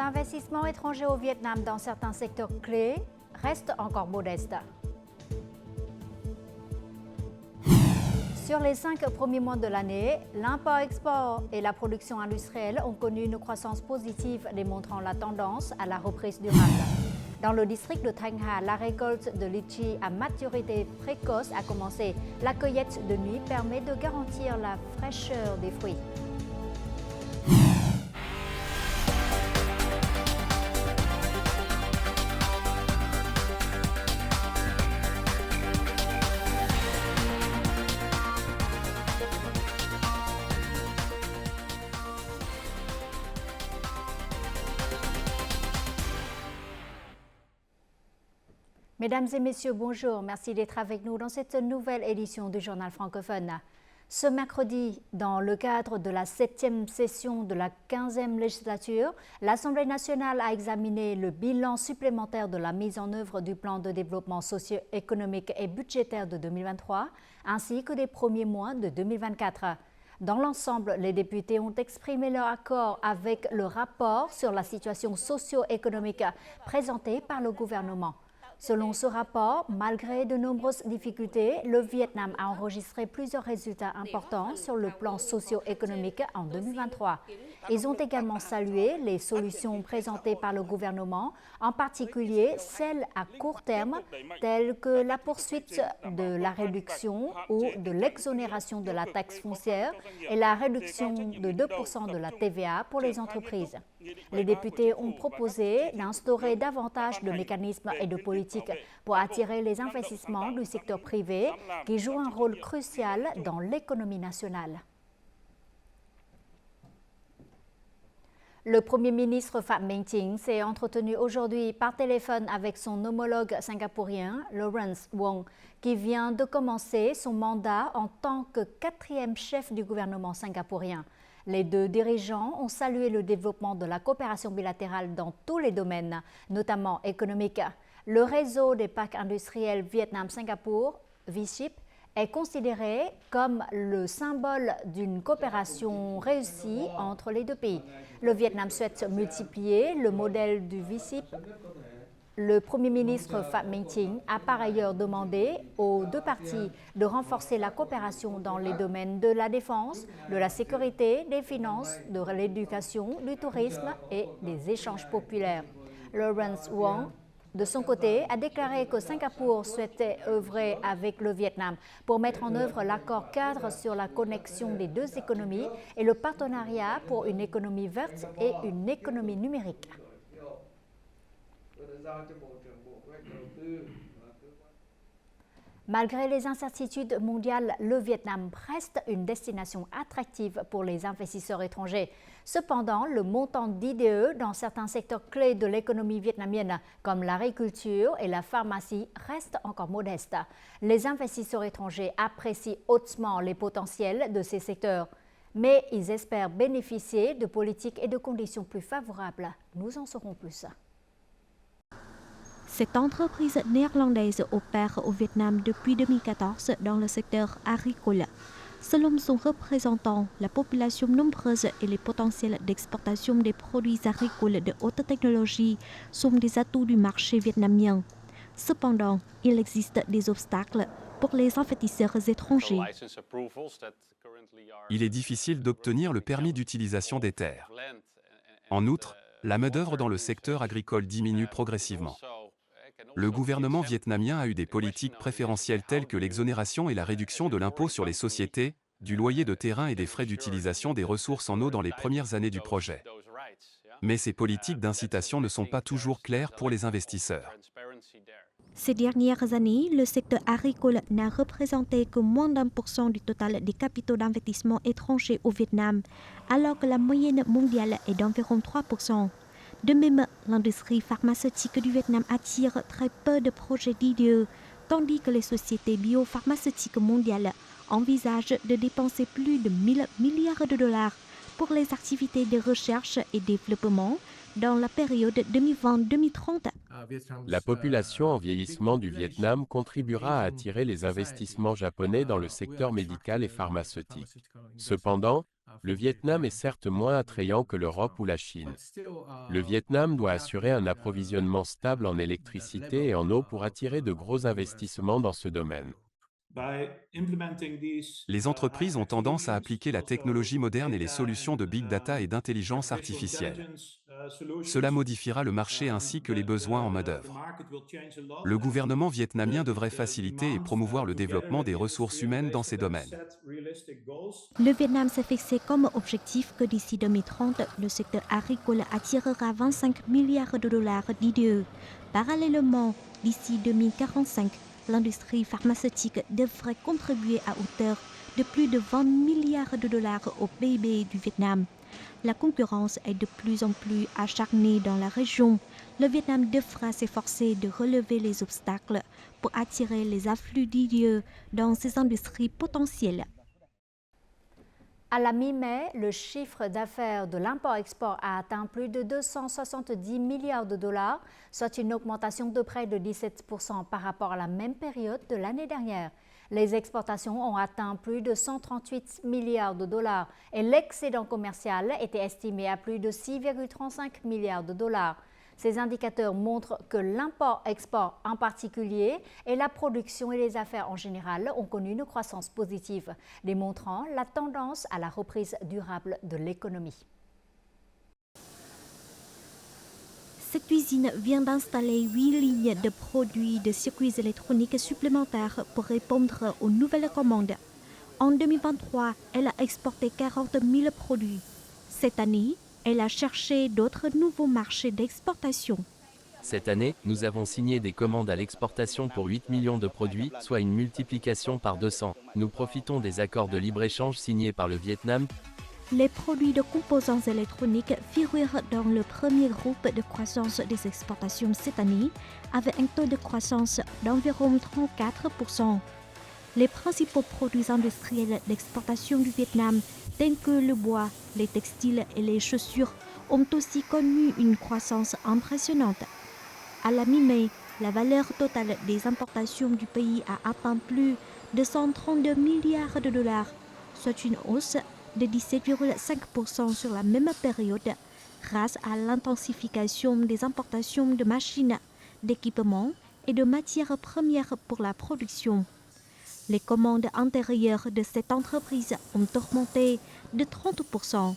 l'investissement étranger au Vietnam dans certains secteurs clés reste encore modeste. Sur les 5 premiers mois de l'année, l'import-export et la production industrielle ont connu une croissance positive démontrant la tendance à la reprise durable. Dans le district de Thanh Hà, la récolte de litchi à maturité précoce a commencé. La cueillette de nuit permet de garantir la fraîcheur des fruits. Mesdames et messieurs, bonjour. Merci d'être avec nous dans cette nouvelle édition du Journal francophone. Ce mercredi, dans le cadre de la 7e session de la 15e législature, l'Assemblée nationale a examiné le bilan supplémentaire de la mise en œuvre du plan de développement socio-économique et budgétaire de 2023, ainsi que des premiers mois de 2024. Dans l'ensemble, les députés ont exprimé leur accord avec le rapport sur la situation socio-économique présenté par le gouvernement. Selon ce rapport, malgré de nombreuses difficultés, le Vietnam a enregistré plusieurs résultats importants sur le plan socio-économique en 2023. Ils ont également salué les solutions présentées par le gouvernement, en particulier celles à court terme, telles que la poursuite de la réduction ou de l'exonération de la taxe foncière et la réduction de 2% de la TVA pour les entreprises. Les députés ont proposé d'instaurer davantage de mécanismes et de politiques pour attirer les investissements du secteur privé qui jouent un rôle crucial dans l'économie nationale. Le Premier ministre Phạm Minh Chính s'est entretenu aujourd'hui par téléphone avec son homologue singapourien, Lawrence Wong, qui vient de commencer son mandat en tant que 4e chef du gouvernement singapourien. Les deux dirigeants ont salué le développement de la coopération bilatérale dans tous les domaines, notamment économiques. Le réseau des parcs industriels Vietnam-Singapour, VSIP, est considéré comme le symbole d'une coopération réussie entre les deux pays. Le Vietnam souhaite multiplier le modèle du VSIP. Le Premier ministre Phạm Minh Chính a par ailleurs demandé aux deux parties de renforcer la coopération dans les domaines de la défense, de la sécurité, des finances, de l'éducation, du tourisme et des échanges populaires. Lawrence Wong, de son côté, a déclaré que Singapour souhaitait œuvrer avec le Vietnam pour mettre en œuvre l'accord cadre sur la connexion des deux économies et le partenariat pour une économie verte et une économie numérique. Malgré les incertitudes mondiales, le Vietnam reste une destination attractive pour les investisseurs étrangers. Cependant, le montant d'IDE dans certains secteurs clés de l'économie vietnamienne, comme l'agriculture et la pharmacie, reste encore modeste. Les investisseurs étrangers apprécient hautement les potentiels de ces secteurs, mais ils espèrent bénéficier de politiques et de conditions plus favorables. Nous en saurons plus. Cette entreprise néerlandaise opère au Vietnam depuis 2014 dans le secteur agricole. Selon son représentant, la population nombreuse et les potentiels d'exportation des produits agricoles de haute technologie sont des atouts du marché vietnamien. Cependant, il existe des obstacles pour les investisseurs étrangers. Il est difficile d'obtenir le permis d'utilisation des terres. En outre, la main-d'œuvre dans le secteur agricole diminue progressivement. Le gouvernement vietnamien a eu des politiques préférentielles telles que l'exonération et la réduction de l'impôt sur les sociétés, du loyer de terrain et des frais d'utilisation des ressources en eau dans les premières années du projet. Mais ces politiques d'incitation ne sont pas toujours claires pour les investisseurs. Ces dernières années, le secteur agricole n'a représenté que moins d'1% du total des capitaux d'investissement étrangers au Vietnam, alors que la moyenne mondiale est d'environ 3%. De même, l'industrie pharmaceutique du Vietnam attire très peu de projets d'IDE, tandis que les sociétés biopharmaceutiques mondiales envisagent de dépenser plus de 1 000 milliards de dollars pour les activités de recherche et développement dans la période 2020-2030. La population en vieillissement du Vietnam contribuera à attirer les investissements japonais dans le secteur médical et pharmaceutique. Cependant, le Vietnam est certes moins attrayant que l'Europe ou la Chine. Le Vietnam doit assurer un approvisionnement stable en électricité et en eau pour attirer de gros investissements dans ce domaine. Les entreprises ont tendance à appliquer la technologie moderne et les solutions de big data et d'intelligence artificielle. Cela modifiera le marché ainsi que les besoins en main-d'œuvre. Le gouvernement vietnamien devrait faciliter et promouvoir le développement des ressources humaines dans ces domaines. Le Vietnam s'est fixé comme objectif que d'ici 2030, le secteur agricole attirera 25 milliards de dollars d'IDE. Parallèlement, d'ici 2045, l'industrie pharmaceutique devrait contribuer à hauteur de plus de 20 milliards de dollars au PIB du Vietnam. La concurrence est de plus en plus acharnée dans la région. Le Vietnam devra s'efforcer de relever les obstacles pour attirer les afflux d'IDE dans ces industries potentielles. À la mi-mai, le chiffre d'affaires de l'import-export a atteint plus de 270 milliards de dollars, soit une augmentation de près de 17% par rapport à la même période de l'année dernière. Les exportations ont atteint plus de 138 milliards de dollars et l'excédent commercial était estimé à plus de 6,35 milliards de dollars. Ces indicateurs montrent que l'import-export en particulier et la production et les affaires en général ont connu une croissance positive, démontrant la tendance à la reprise durable de l'économie. Cette usine vient d'installer 8 lignes de produits de circuits électroniques supplémentaires pour répondre aux nouvelles commandes. En 2023, elle a exporté 40 000 produits. Cette année, elle a cherché d'autres nouveaux marchés d'exportation. Cette année, nous avons signé des commandes à l'exportation pour 8 millions de produits, soit une multiplication par 200. Nous profitons des accords de libre-échange signés par le Vietnam. Les produits de composants électroniques figurent dans le premier groupe de croissance des exportations cette année, avec un taux de croissance d'environ 34%. Les principaux produits industriels d'exportation du Vietnam, tels que le bois, les textiles et les chaussures, ont aussi connu une croissance impressionnante. À la mi-mai, la valeur totale des importations du pays a atteint plus de 132 milliards de dollars, soit une hausse de 17,5% sur la même période, grâce à l'intensification des importations de machines, d'équipements et de matières premières pour la production. Les commandes antérieures de cette entreprise ont augmenté de 30%.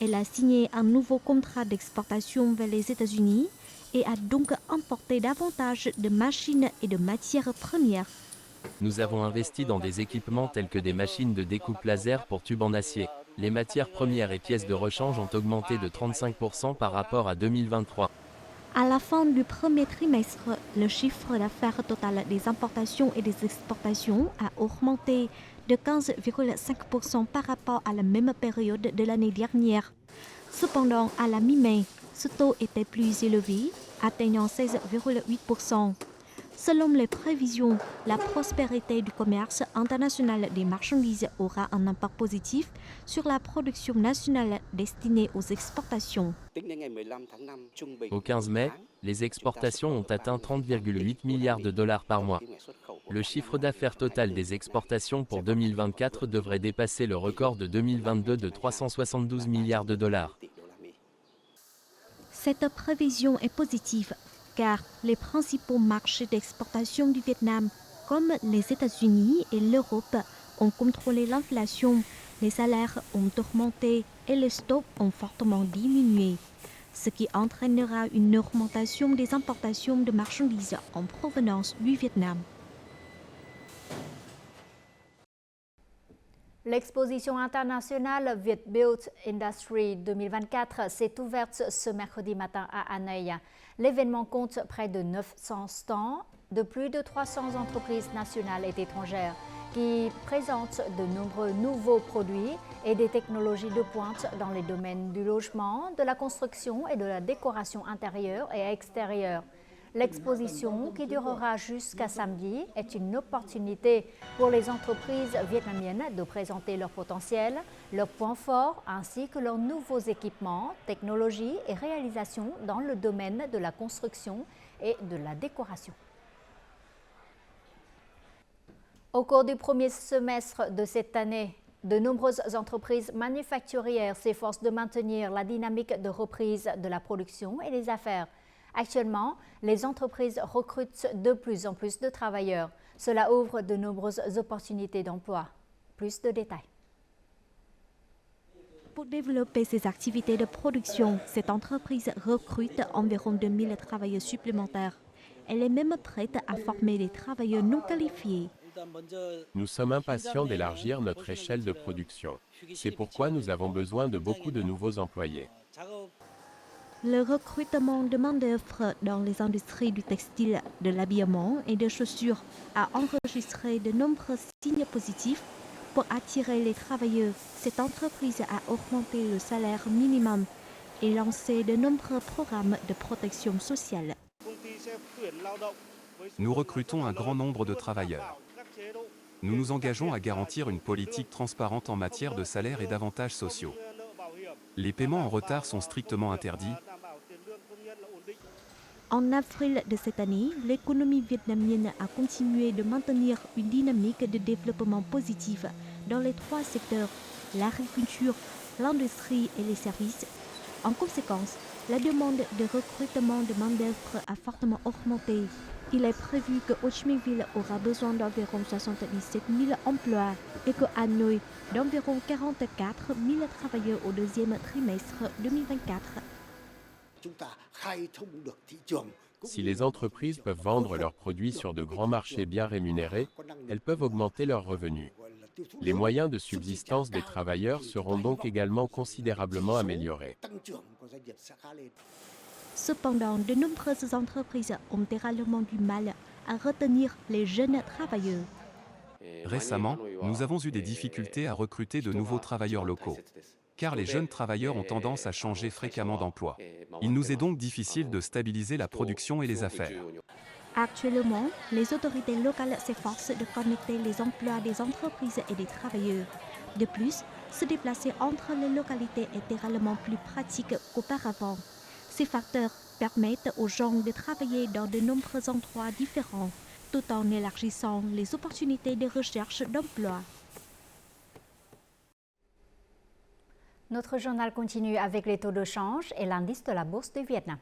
Elle a signé un nouveau contrat d'exportation vers les États-Unis et a donc importé davantage de machines et de matières premières. Nous avons investi dans des équipements tels que des machines de découpe laser pour tubes en acier. Les matières premières et pièces de rechange ont augmenté de 35% par rapport à 2023. À la fin du premier trimestre, le chiffre d'affaires total des importations et des exportations a augmenté de 15,5% par rapport à la même période de l'année dernière. Cependant, à la mi-mai, ce taux était plus élevé, atteignant 16,8%. Selon les prévisions, la prospérité du commerce international des marchandises aura un impact positif sur la production nationale destinée aux exportations. Au 15 mai, les exportations ont atteint 30,8 milliards de dollars par mois. Le chiffre d'affaires total des exportations pour 2024 devrait dépasser le record de 2022 de 372 milliards de dollars. Cette prévision est positive car les principaux marchés d'exportation du Vietnam, comme les États-Unis et l'Europe, ont contrôlé l'inflation, les salaires ont augmenté et les stocks ont fortement diminué, ce qui entraînera une augmentation des importations de marchandises en provenance du Vietnam. L'exposition internationale Viet Built Industry 2024 s'est ouverte ce mercredi matin à Hanoï. L'événement compte près de 900 stands de plus de 300 entreprises nationales et étrangères qui présentent de nombreux nouveaux produits et des technologies de pointe dans les domaines du logement, de la construction et de la décoration intérieure et extérieure. L'exposition, qui durera jusqu'à samedi, est une opportunité pour les entreprises vietnamiennes de présenter leur potentiel, leurs points forts ainsi que leurs nouveaux équipements, technologies et réalisations dans le domaine de la construction et de la décoration. Au cours du premier semestre de cette année, de nombreuses entreprises manufacturières s'efforcent de maintenir la dynamique de reprise de la production et des affaires. Actuellement, les entreprises recrutent de plus en plus de travailleurs. Cela ouvre de nombreuses opportunités d'emploi. Plus de détails. Pour développer ses activités de production, cette entreprise recrute environ 2000 travailleurs supplémentaires. Elle est même prête à former des travailleurs non qualifiés. Nous sommes impatients d'élargir notre échelle de production. C'est pourquoi nous avons besoin de beaucoup de nouveaux employés. Le recrutement de main-d'œuvre dans les industries du textile, de l'habillement et des chaussures a enregistré de nombreux signes positifs. Pour attirer les travailleurs, cette entreprise a augmenté le salaire minimum et lancé de nombreux programmes de protection sociale. Nous recrutons un grand nombre de travailleurs. Nous nous engageons à garantir une politique transparente en matière de salaire et d'avantages sociaux. Les paiements en retard sont strictement interdits. En avril de cette année, l'économie vietnamienne a continué de maintenir une dynamique de développement positive dans les 3 secteurs, l'agriculture, l'industrie et les services. En conséquence, la demande de recrutement de main-d'œuvre a fortement augmenté. Il est prévu que Ho Chi Minh Ville aura besoin d'environ 77 000 emplois et que Hanoi d'environ 44 000 travailleurs au deuxième trimestre 2024. Si les entreprises peuvent vendre leurs produits sur de grands marchés bien rémunérés, elles peuvent augmenter leurs revenus. Les moyens de subsistance des travailleurs seront donc également considérablement améliorés. Cependant, de nombreuses entreprises ont également du mal à retenir les jeunes travailleurs. Récemment, nous avons eu des difficultés à recruter de nouveaux travailleurs locaux, car les jeunes travailleurs ont tendance à changer fréquemment d'emploi. Il nous est donc difficile de stabiliser la production et les affaires. Actuellement, les autorités locales s'efforcent de connecter les emplois des entreprises et des travailleurs. De plus, se déplacer entre les localités est également plus pratique qu'auparavant. Ces facteurs permettent aux gens de travailler dans de nombreux endroits différents, tout en élargissant les opportunités de recherche d'emploi. Notre journal continue avec les taux de change et l'indice de la bourse du Vietnam.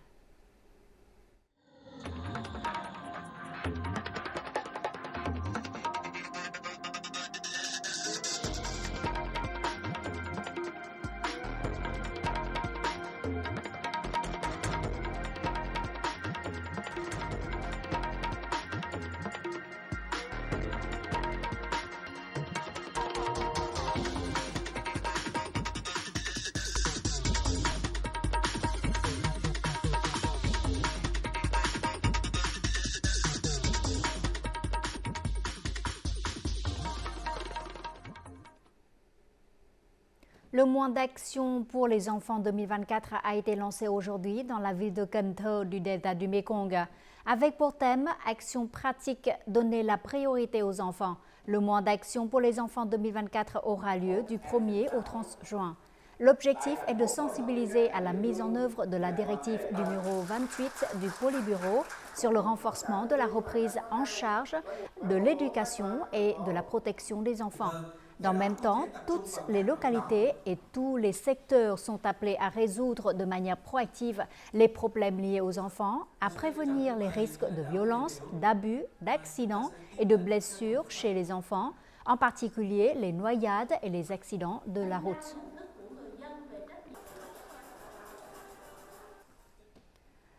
Le mois d'action pour les enfants 2024 a été lancé aujourd'hui dans la ville de Cần Thơ du delta du Mekong. Avec pour thème « Action pratique, donner la priorité aux enfants ». Le mois d'action pour les enfants 2024 aura lieu du 1er au 30 juin. L'objectif est de sensibiliser à la mise en œuvre de la directive numéro 28 du Politburo sur le renforcement de la reprise en charge de l'éducation et de la protection des enfants. Dans le même temps, toutes les localités et tous les secteurs sont appelés à résoudre de manière proactive les problèmes liés aux enfants, à prévenir les risques de violence, d'abus, d'accidents et de blessures chez les enfants, en particulier les noyades et les accidents de la route.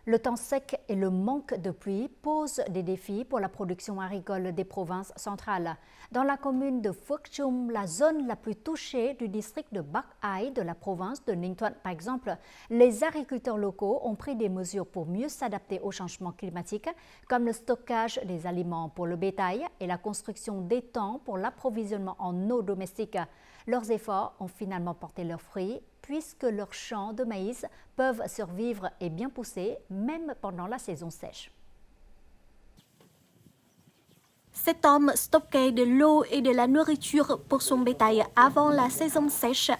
Le temps sec et le manque de pluie posent des défis pour la production agricole des provinces centrales. Dans la commune de Phuoc Chum, la zone la plus touchée du district de Bắc Ai de la province de Ninh Thuận, par exemple, les agriculteurs locaux ont pris des mesures pour mieux s'adapter au changement climatique, comme le stockage des aliments pour le bétail et la construction d'étangs pour l'approvisionnement en eau domestique. Leurs efforts ont finalement porté leurs fruits, puisque leurs champs de maïs peuvent survivre et bien pousser, même pendant la saison sèche. Cet homme stockait de l'eau et de la nourriture pour son bétail avant la saison sèche.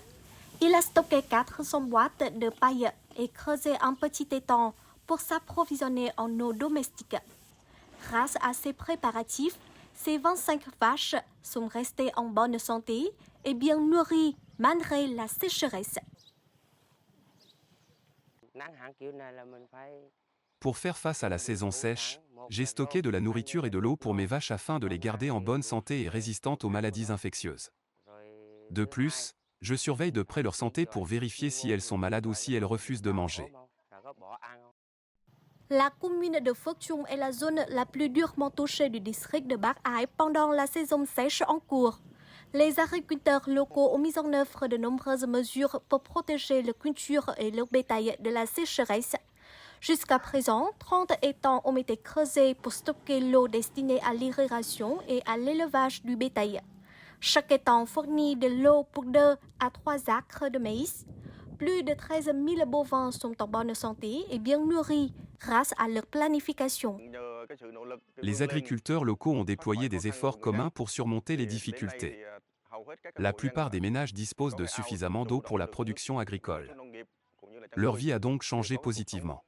Il a stocké 400 boîtes de paille et creusé un petit étang pour s'approvisionner en eau domestique. Grâce à ces préparatifs, ces 25 vaches sont restées en bonne santé et bien nourries malgré la sécheresse. Pour faire face à la saison sèche, j'ai stocké de la nourriture et de l'eau pour mes vaches afin de les garder en bonne santé et résistantes aux maladies infectieuses. De plus, je surveille de près leur santé pour vérifier si elles sont malades ou si elles refusent de manger. La commune de Phước Trung est la zone la plus durement touchée du district de Bắc Ái pendant la saison sèche en cours. Les agriculteurs locaux ont mis en œuvre de nombreuses mesures pour protéger leurs cultures et leur bétail de la sécheresse. Jusqu'à présent, 30 étangs ont été creusés pour stocker l'eau destinée à l'irrigation et à l'élevage du bétail. Chaque étang fournit de l'eau pour 2 à 3 acres de maïs. Plus de 13 000 bovins sont en bonne santé et bien nourris grâce à leur planification. Les agriculteurs locaux ont déployé des efforts communs pour surmonter les difficultés. La plupart des ménages disposent de suffisamment d'eau pour la production agricole. Leur vie a donc changé positivement.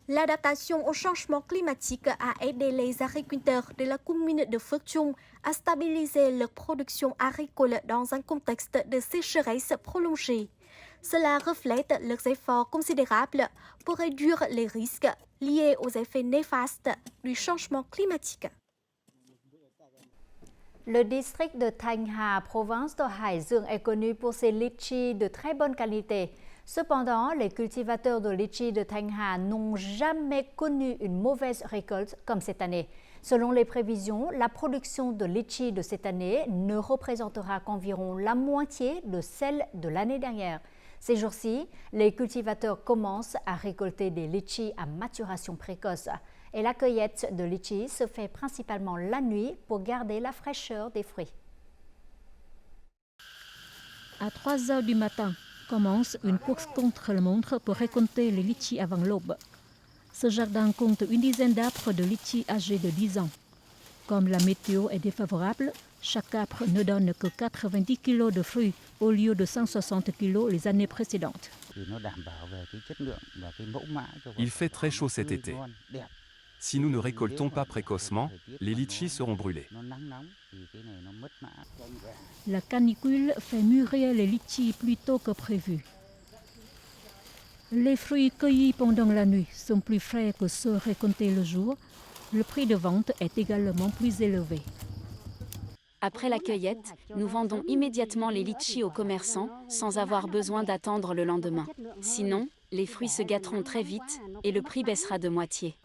L'adaptation au changement climatique a aidé les agriculteurs de la commune de Phước Trung à stabiliser leur production agricole dans un contexte de sécheresse prolongée. Cela reflète leurs efforts considérables pour réduire les risques liés aux effets néfastes du changement climatique. Le district de Thanh Hà, province de Hải Dương, est connu pour ses litchis de très bonne qualité. Cependant, les cultivateurs de litchis de Thanh Hà n'ont jamais connu une mauvaise récolte comme cette année. Selon les prévisions, la production de litchis de cette année ne représentera qu'environ la moitié de celle de l'année dernière. Ces jours-ci, les cultivateurs commencent à récolter des litchis à maturation précoce. Et la cueillette de litchis se fait principalement la nuit pour garder la fraîcheur des fruits. À 3 heures du matin, commence une course contre la montre pour récolter les litchis avant l'aube. Ce jardin compte une dizaine d'arbres de litchis âgés de 10 ans. Comme la météo est défavorable, chaque arbre ne donne que 90 kg de fruits au lieu de 160 kg les années précédentes. Il fait très chaud cet été. Si nous ne récoltons pas précocement, les litchis seront brûlés. La canicule fait mûrir les litchis plus tôt que prévu. Les fruits cueillis pendant la nuit sont plus frais que ceux récoltés le jour. Le prix de vente est également plus élevé. Après la cueillette, nous vendons immédiatement les litchis aux commerçants sans avoir besoin d'attendre le lendemain. Sinon, les fruits se gâteront très vite et le prix baissera de moitié.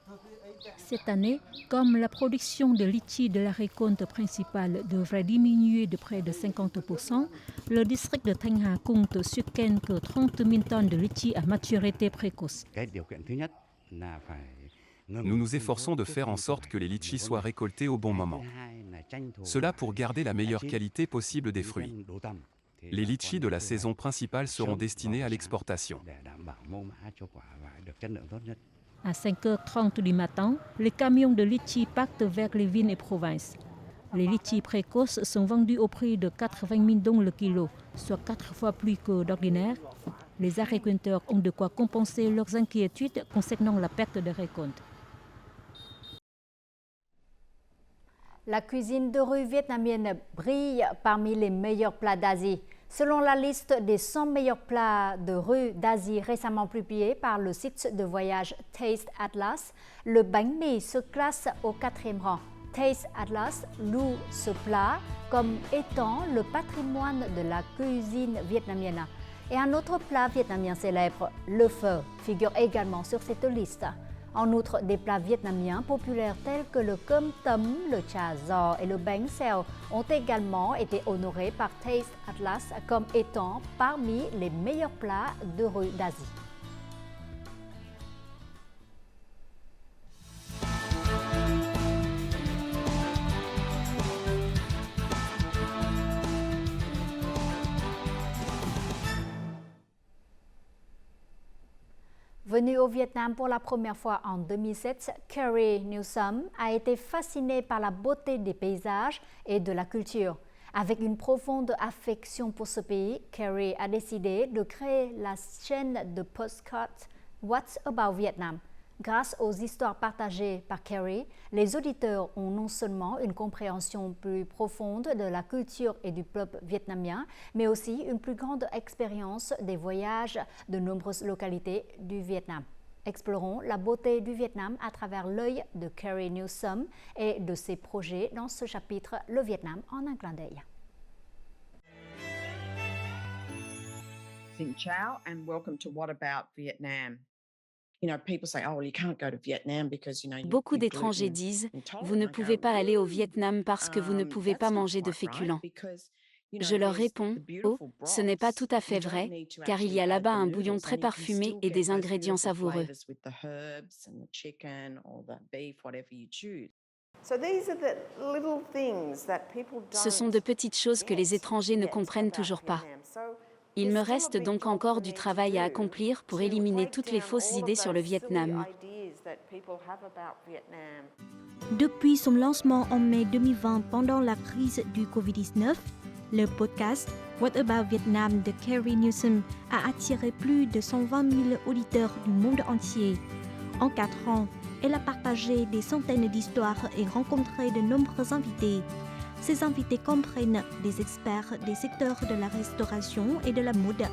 Cette année, comme la production de litchis de la récolte principale devrait diminuer de près de 50%, le district de Thanh Hà compte sur quelques 30 000 tonnes de litchis à maturité précoce. Nous nous efforçons de faire en sorte que les litchis soient récoltés au bon moment. Cela pour garder la meilleure qualité possible des fruits. Les litchis de la saison principale seront destinés à l'exportation. À 5h30 du matin, les camions de litchis partent vers les villes et provinces. Les litchis précoces sont vendus au prix de 80 000 dong le kilo, soit 4 fois plus que d'ordinaire. Les agriculteurs ont de quoi compenser leurs inquiétudes concernant la perte de récolte. La cuisine de rue vietnamienne brille parmi les meilleurs plats d'Asie. Selon la liste des 100 meilleurs plats de rue d'Asie récemment publiée par le site de voyage Taste Atlas, le bánh mì se classe au 4e rang. Taste Atlas loue ce plat comme étant le patrimoine de la cuisine vietnamienne. Et un autre plat vietnamien célèbre, le pho, figure également sur cette liste. En outre, des plats vietnamiens populaires tels que le cơm tấm, le chả giò et le bánh xèo ont également été honorés par Taste Atlas comme étant parmi les meilleurs plats de rue d'Asie. Venue au Vietnam pour la première fois en 2007, Carrie Newsome a été fascinée par la beauté des paysages et de la culture. Avec une profonde affection pour ce pays, Carrie a décidé de créer la chaîne de podcasts What's About Vietnam. Grâce aux histoires partagées par Carrie, les auditeurs ont non seulement une compréhension plus profonde de la culture et du peuple vietnamien, mais aussi une plus grande expérience des voyages de nombreuses localités du Vietnam. Explorons la beauté du Vietnam à travers l'œil de Carrie Newsome et de ses projets dans ce chapitre Le Vietnam en un clin d'œil. Xin chào and welcome to What About Vietnam. You know, people say, oh, well, you can't go to Vietnam because, you know, Beaucoup d'étrangers disent « Vous ne pouvez pas aller au Vietnam parce que vous ne pouvez pas manger de féculents ». Je leur réponds « Oh, ce n'est pas tout à fait vrai, car il y a là-bas un bouillon très parfumé et des ingrédients savoureux. » Ce sont de petites choses que les étrangers ne comprennent toujours pas. Il me reste donc encore du travail à accomplir pour éliminer toutes les fausses idées sur le Vietnam. Depuis son lancement en mai 2020 pendant la crise du Covid-19, le podcast What About Vietnam de Carrie Newsome a attiré plus de 120 000 auditeurs du monde entier. En 4 ans, elle a partagé des centaines d'histoires et rencontré de nombreux invités. Ces invités comprennent des experts des secteurs de la restauration et de la mode,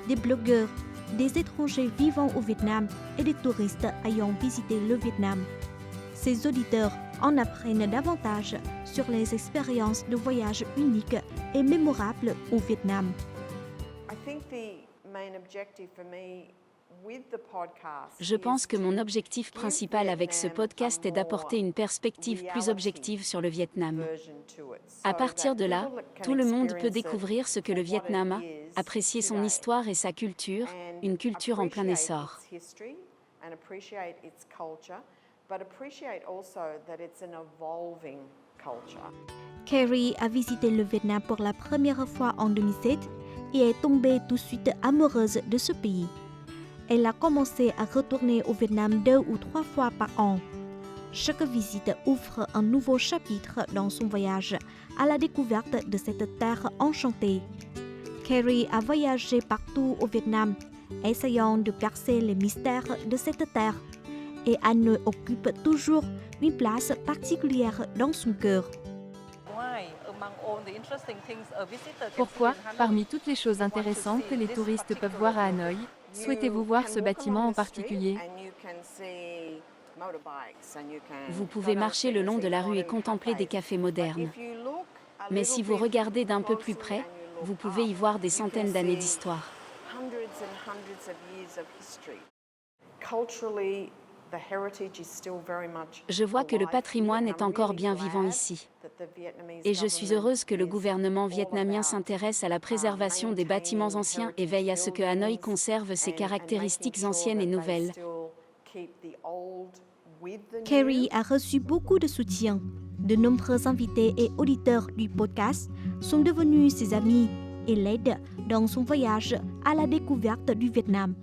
des blogueurs, des étrangers vivant au Vietnam et des touristes ayant visité le Vietnam. Ces auditeurs en apprennent davantage sur les expériences de voyage uniques et mémorables au Vietnam. Je pense que mon objectif principal avec ce podcast est d'apporter une perspective plus objective sur le Vietnam. À partir de là, tout le monde peut découvrir ce que le Vietnam a, apprécier son histoire et sa culture, une culture en plein essor. Carrie a visité le Vietnam pour la première fois en 2007 et est tombée tout de suite amoureuse de ce pays. Elle a commencé à retourner au Vietnam 2 ou 3 fois par an. Chaque visite ouvre un nouveau chapitre dans son voyage à la découverte de cette terre enchantée. Carrie a voyagé partout au Vietnam, essayant de percer les mystères de cette terre, et Hanoi occupe toujours une place particulière dans son cœur. Pourquoi, parmi toutes les choses intéressantes que les touristes peuvent voir à Hanoï, souhaitez-vous voir ce bâtiment en particulier? Vous pouvez marcher le long de la rue et contempler des cafés modernes. Mais si vous regardez d'un peu plus près, vous pouvez y voir des centaines d'années d'histoire. Je vois que le patrimoine est encore bien vivant ici. Et je suis heureuse que le gouvernement vietnamien s'intéresse à la préservation des bâtiments anciens et veille à ce que Hanoï conserve ses caractéristiques anciennes et nouvelles. Carrie a reçu beaucoup de soutien. De nombreux invités et auditeurs du podcast sont devenus ses amis et l'aident dans son voyage à la découverte du Vietnam.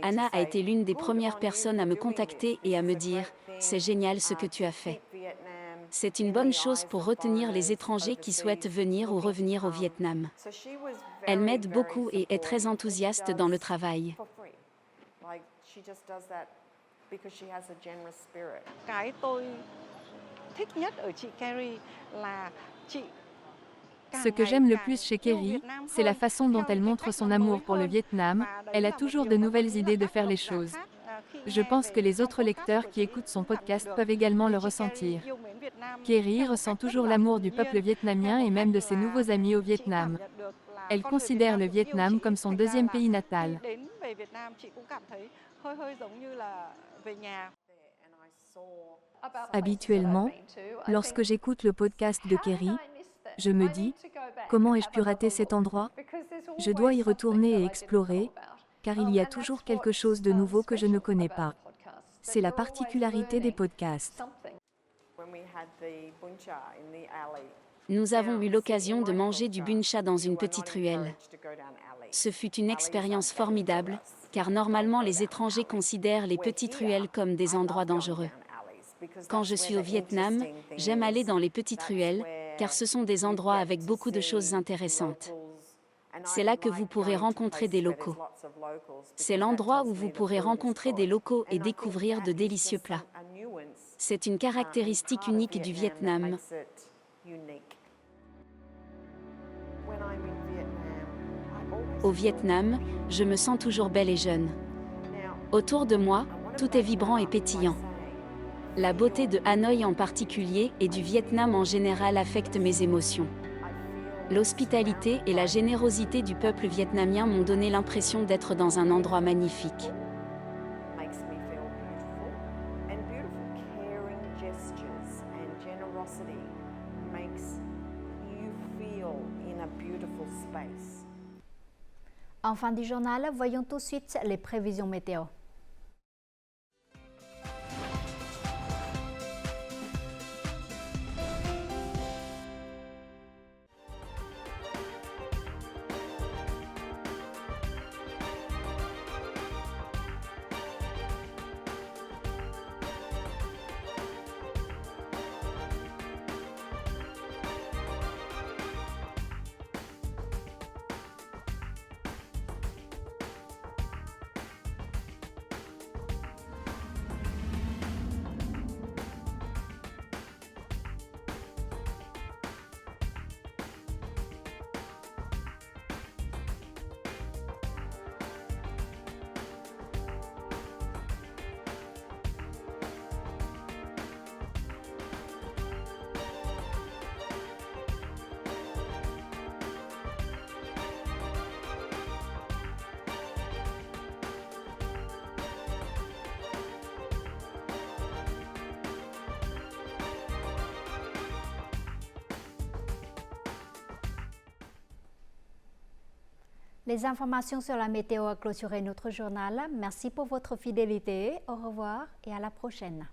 Anna a été l'une des premières personnes à me contacter et à me dire « C'est génial ce que tu as fait ». C'est une bonne chose pour retenir les étrangers qui souhaitent venir ou revenir au Vietnam. Elle m'aide beaucoup et est très enthousiaste dans le travail. Ce que j'aime le plus chez Carrie, c'est la façon dont elle montre son amour pour le Vietnam. Elle a toujours de nouvelles idées de faire les choses. Je pense que les autres lecteurs qui écoutent son podcast peuvent également le ressentir. Carrie ressent toujours l'amour du peuple vietnamien et même de ses nouveaux amis au Vietnam. Elle considère le Vietnam comme son deuxième pays natal. Habituellement, lorsque j'écoute le podcast de Carrie, je me dis, comment ai-je pu rater cet endroit? Je dois y retourner et explorer, car il y a toujours quelque chose de nouveau que je ne connais pas. C'est la particularité des podcasts. Nous avons eu l'occasion de manger du bun cha dans une petite ruelle. Ce fut une expérience formidable, car normalement les étrangers considèrent les petites ruelles comme des endroits dangereux. Quand je suis au Vietnam, j'aime aller dans les petites ruelles, car ce sont des endroits avec beaucoup de choses intéressantes. C'est là que vous pourrez rencontrer des locaux. C'est l'endroit où vous pourrez rencontrer des locaux et découvrir de délicieux plats. C'est une caractéristique unique du Vietnam. Au Vietnam, je me sens toujours belle et jeune. Autour de moi, tout est vibrant et pétillant. La beauté de Hanoï en particulier et du Vietnam en général affectent mes émotions. L'hospitalité et la générosité du peuple vietnamien m'ont donné l'impression d'être dans un endroit magnifique. En fin du journal, voyons tout de suite les prévisions météo. Les informations sur la météo ont clôturé notre journal. Merci pour votre fidélité. Au revoir et à la prochaine.